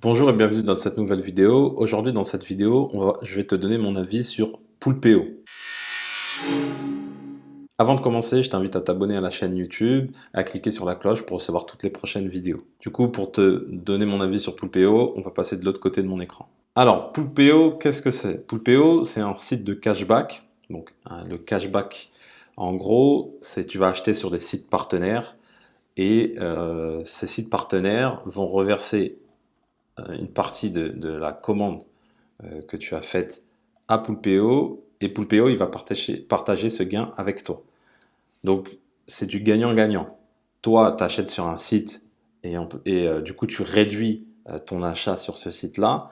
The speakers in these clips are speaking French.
Bonjour et bienvenue dans cette nouvelle vidéo. Aujourd'hui dans cette vidéo, je vais te donner mon avis sur Poulpeo. Avant de commencer, je t'invite à t'abonner à la chaîne YouTube, à cliquer sur la cloche pour recevoir toutes les prochaines vidéos. Du coup, pour te donner mon avis sur Poulpeo, on va passer de l'autre côté de mon écran. Alors, Poulpeo, qu'est-ce que c'est? Poulpeo, c'est un site de cashback. Donc, le cashback, en gros, c'est tu vas acheter sur des sites partenaires et ces sites partenaires vont reverser une partie de la commande que tu as faite à Poulpeo et Poulpeo il va partager ce gain avec toi. Donc c'est du gagnant-gagnant. Toi, tu achètes sur un site et du coup tu réduis ton achat sur ce site-là.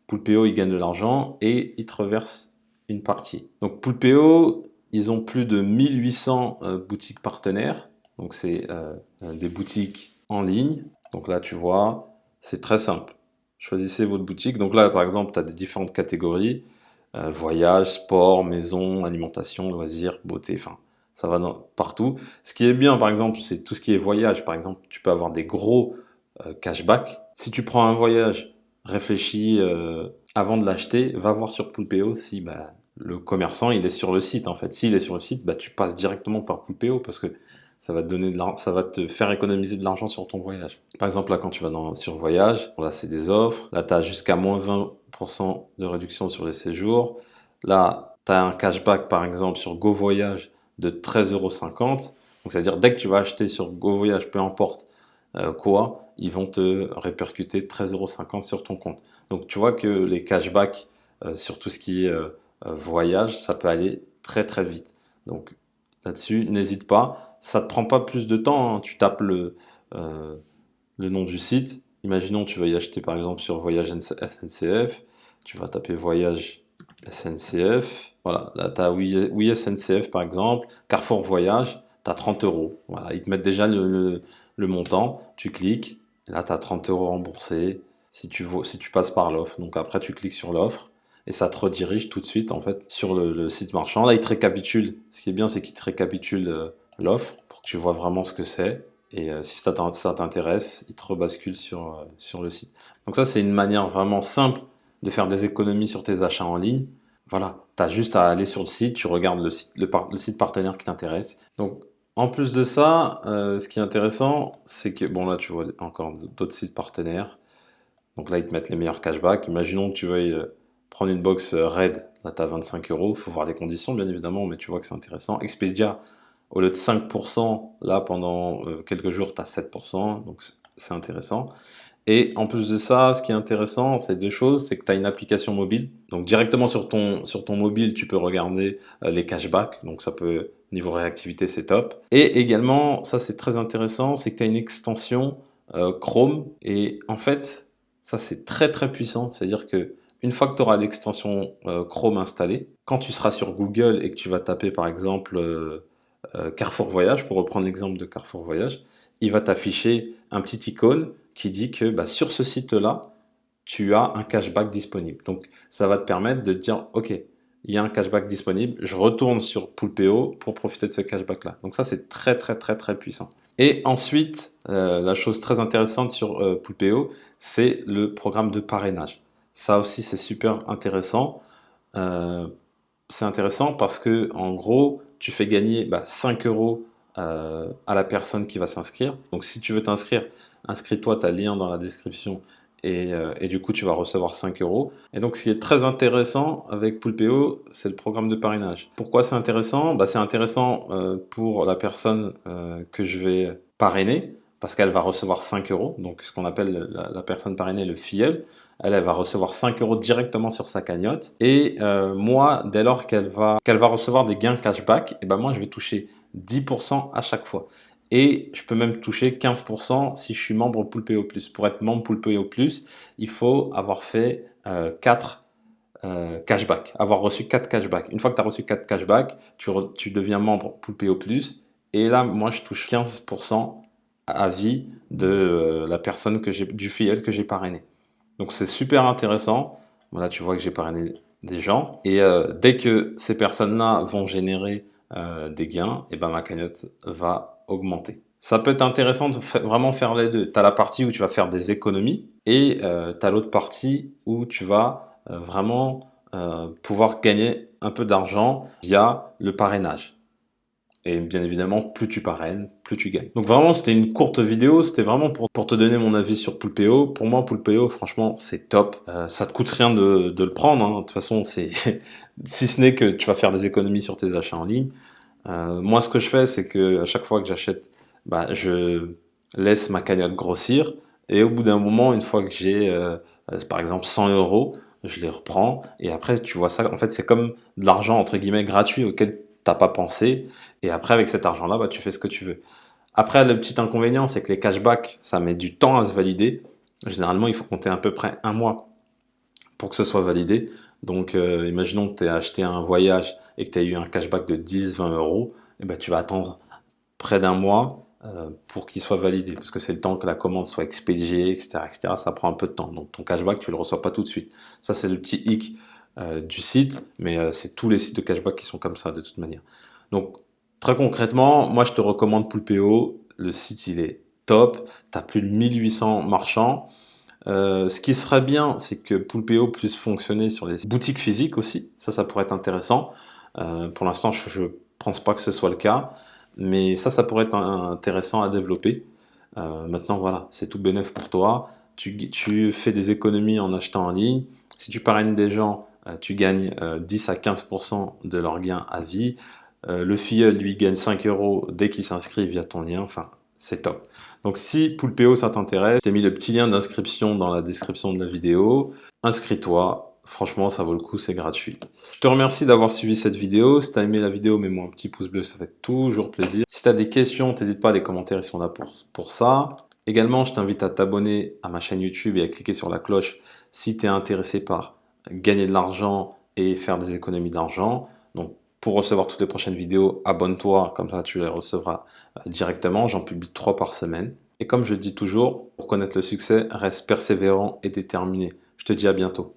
Poulpeo il gagne de l'argent et il te reverse une partie. Donc Poulpeo, ils ont plus de 1800 boutiques partenaires. Donc c'est des boutiques en ligne. Donc là tu vois, c'est très simple. Choisissez votre boutique. Donc là, par exemple, tu as des différentes catégories. Voyage, sport, maison, alimentation, loisirs, beauté, enfin, ça va partout. Ce qui est bien, par exemple, c'est tout ce qui est voyage. Par exemple, tu peux avoir des gros cashback. Si tu prends un voyage, réfléchis avant de l'acheter, va voir sur Poulpeo si le commerçant il est sur le site en fait. S'il est sur le site, tu passes directement par Poulpeo parce que ça va te donner ça va te faire économiser de l'argent sur ton voyage. Par exemple, là, quand tu vas sur voyage, là, c'est des offres. Là, tu as jusqu'à moins 20% de réduction sur les séjours. Là, tu as un cashback, par exemple, sur Go Voyage de 13,50 €. Donc, c'est-à-dire, dès que tu vas acheter sur Go Voyage, peu importe quoi, ils vont te répercuter 13,50 € sur ton compte. Donc, tu vois que les cashbacks sur tout ce qui est voyage, ça peut aller très, très vite. Donc, là-dessus, n'hésite pas. Ça te prend pas plus de temps, hein. Tu tapes le nom du site. Imaginons tu vas y acheter par exemple sur Voyage SNCF. Tu vas taper Voyage SNCF. Voilà, là tu as oui SNCF par exemple. Carrefour Voyage, tu as 30 €. Voilà, ils te mettent déjà le montant. Tu cliques. Là tu as 30 € remboursés si tu passes par l'offre. Donc après tu cliques sur l'offre et ça te redirige tout de suite en fait sur le site marchand. Là, il te récapitule. Ce qui est bien, c'est qu'il te récapitule l'offre pour que tu vois vraiment ce que c'est. Et si ça t'intéresse, il te rebascule sur le site. Donc ça, c'est une manière vraiment simple de faire des économies sur tes achats en ligne. Voilà, tu as juste à aller sur le site, tu regardes le site partenaire qui t'intéresse. Donc en plus de ça, ce qui est intéressant, c'est que, bon là tu vois encore d'autres sites partenaires. Donc là, ils te mettent les meilleurs cashbacks. Imaginons que tu veuilles prendre une box RAID. Là, tu as 25 €. Il faut voir les conditions, bien évidemment, mais tu vois que c'est intéressant. Expedia, au lieu de 5%, là, pendant quelques jours, tu as 7%. Donc, c'est intéressant. Et en plus de ça, ce qui est intéressant, c'est deux choses. C'est que tu as une application mobile. Donc, directement sur ton mobile, tu peux regarder les cashbacks. Donc, ça peut, niveau réactivité, c'est top. Et également, ça, c'est très intéressant, c'est que tu as une extension Chrome. Et en fait, ça, c'est très très puissant. C'est-à-dire que une fois que tu auras l'extension Chrome installée, quand tu seras sur Google et que tu vas taper par exemple Carrefour Voyage, pour reprendre l'exemple de Carrefour Voyage, il va t'afficher un petit icône qui dit que sur ce site-là, tu as un cashback disponible. Donc, ça va te permettre de te dire, OK, il y a un cashback disponible, je retourne sur Poulpeo pour profiter de ce cashback-là. Donc ça, c'est très très très très puissant. Et ensuite, la chose très intéressante sur Poulpeo, c'est le programme de parrainage. Ça aussi, c'est super intéressant. C'est intéressant parce que, en gros, tu fais gagner 5 € à la personne qui va s'inscrire. Donc, si tu veux t'inscrire, inscris-toi, tu as le lien dans la description et du coup, tu vas recevoir 5 €. Et donc, ce qui est très intéressant avec Poulpeo, c'est le programme de parrainage. Pourquoi c'est intéressant? C'est intéressant pour la personne que je vais parrainer parce qu'elle va recevoir 5 €. Donc, ce qu'on appelle la personne parrainée, le filleul. Elle va recevoir 5 € directement sur sa cagnotte. Et moi, dès lors qu'elle va recevoir des gains cashback, et moi, je vais toucher 10% à chaque fois. Et je peux même toucher 15% si je suis membre Poulpeo Plus. Pour être membre Poulpeo Plus, il faut avoir fait 4 cashbacks, avoir reçu 4 cashbacks. Une fois que tu as reçu 4 cashbacks, tu deviens membre Poulpeo Plus. Et là, moi, je touche 15% à vie de la personne du filleul que j'ai parrainé. Donc c'est super intéressant. Voilà, tu vois que j'ai parrainé des gens. Et dès que ces personnes-là vont générer des gains, et ma cagnotte va augmenter. Ça peut être intéressant de vraiment faire les deux. Tu as la partie où tu vas faire des économies et tu as l'autre partie où tu vas vraiment pouvoir gagner un peu d'argent via le parrainage. Et bien évidemment, plus tu parraines, plus tu gagnes. Donc vraiment, c'était une courte vidéo, c'était vraiment pour te donner mon avis sur Poulpeo. Pour moi, Poulpeo, franchement, c'est top. Ça te coûte rien de le prendre, hein. De toute façon, c'est si ce n'est que tu vas faire des économies sur tes achats en ligne. Moi, ce que je fais, c'est que à chaque fois que j'achète, bah, je laisse ma cagnotte grossir. Et au bout d'un moment, une fois que j'ai, par exemple, 100 euros, je les reprends. Et après, tu vois ça, en fait, c'est comme de l'argent, entre guillemets, gratuit auquel t'as pas pensé. Et après, avec cet argent-là, bah, tu fais ce que tu veux. Après, le petit inconvénient, c'est que les cashbacks, ça met du temps à se valider. Généralement, il faut compter à peu près un mois pour que ce soit validé. Donc, imaginons que tu aies acheté un voyage et que tu as eu un cashback de 10-20 euros, et ben, tu vas attendre près d'un mois pour qu'il soit validé, parce que c'est le temps que la commande soit expédiée, etc., etc. Ça prend un peu de temps. Donc, ton cashback, tu le reçois pas tout de suite. Ça, c'est le petit hic du site, mais c'est tous les sites de cashback qui sont comme ça, de toute manière. Donc, très concrètement, moi, je te recommande Poulpeo. Le site, il est top. Tu as plus de 1800 marchands. Ce qui serait bien, c'est que Poulpeo puisse fonctionner sur les boutiques physiques aussi. Ça pourrait être intéressant. Pour l'instant, je ne pense pas que ce soit le cas, mais ça pourrait être intéressant à développer. Maintenant, voilà, c'est tout bénef pour toi. Tu fais des économies en achetant en ligne. Si tu parraines des gens, tu gagnes 10 à 15% de leurs gains à vie. Le filleul, lui, gagne 5 euros dès qu'il s'inscrit via ton lien. Enfin, c'est top. Donc si Poulpeo ça t'intéresse, je t'ai mis le petit lien d'inscription dans la description de la vidéo. Inscris-toi, franchement ça vaut le coup, c'est gratuit. Je te remercie d'avoir suivi cette vidéo. Si tu as aimé la vidéo, mets-moi un petit pouce bleu, ça fait toujours plaisir. Si tu as des questions, n'hésite pas, les commentaires ils sont là pour ça. Également, je t'invite à t'abonner à ma chaîne YouTube et à cliquer sur la cloche si tu es intéressé par gagner de l'argent et faire des économies d'argent. Donc pour recevoir toutes les prochaines vidéos, abonne-toi, comme ça tu les recevras directement. J'en publie 3 par semaine. Et comme je dis toujours, pour connaître le succès, reste persévérant et déterminé. Je te dis à bientôt.